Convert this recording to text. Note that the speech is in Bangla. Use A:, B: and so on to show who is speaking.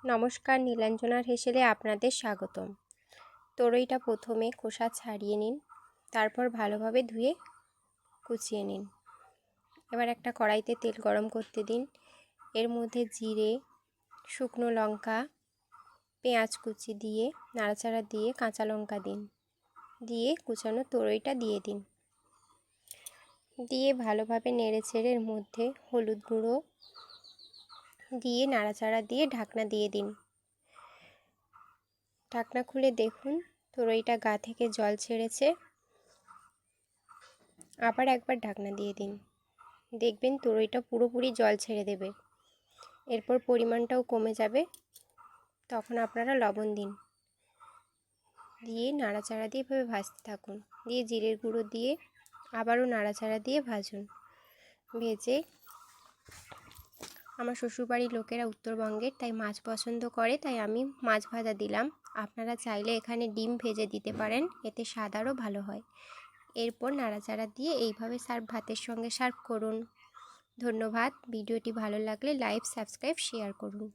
A: নমস্কার, নীলাঞ্জনার হেসেলে আপনাদের স্বাগতম। তরইটা প্রথমে খোসা ছাড়িয়ে নিন, তারপর ভালোভাবে ধুয়ে কুচিয়ে নিন। এবার একটা কড়াইতে তেল গরম করতে দিন। এর মধ্যে জিরে, শুকনো লঙ্কা, পেঁয়াজ কুচি দিয়ে নাড়াচাড়া দিয়ে কাঁচা লঙ্কা দিন, দিয়ে কুচানো তরইটা দিয়ে দিন। দিয়ে ভালোভাবে নেড়েচেড়ে এর মধ্যে হলুদ গুঁড়ো দিয়ে নাড়াচাড়া দিয়ে ঢাকনা দিয়ে দিন। ঢাকনা খুলে দেখুন তরইটা গা থেকে জল ছেড়েছে। আবার একবার ঢাকনা দিয়ে দিন, দেখবেন তরইটা পুরোপুরি জল ছেড়ে দেবে। এরপর পরিমাণটাও কমে যাবে, তখন আপনারা লবণ দিন, দিয়ে নাড়াচাড়া দিয়ে এভাবে ভাজতে থাকুন। দিয়ে জিরের গুঁড়ো দিয়ে আবারও নাড়াচাড়া দিয়ে ভাজুন। ভেজে আমার শ্বশুরবাড়ির লোকেরা উত্তরবঙ্গের, তাই মাছ পছন্দ করে, তাই আমি মাছ ভাজা দিলাম। আপনারা চাইলে এখানে ডিম ভেজে দিতে পারেন, এতে স্বাদ আরও ভালো হয়। এরপর নাড়াচাড়া দিয়ে এইভাবে ভাতের সঙ্গে সার্ভ করুন। ধন্যবাদ। ভিডিওটি ভালো লাগলে লাইক, সাবস্ক্রাইব, শেয়ার করুন।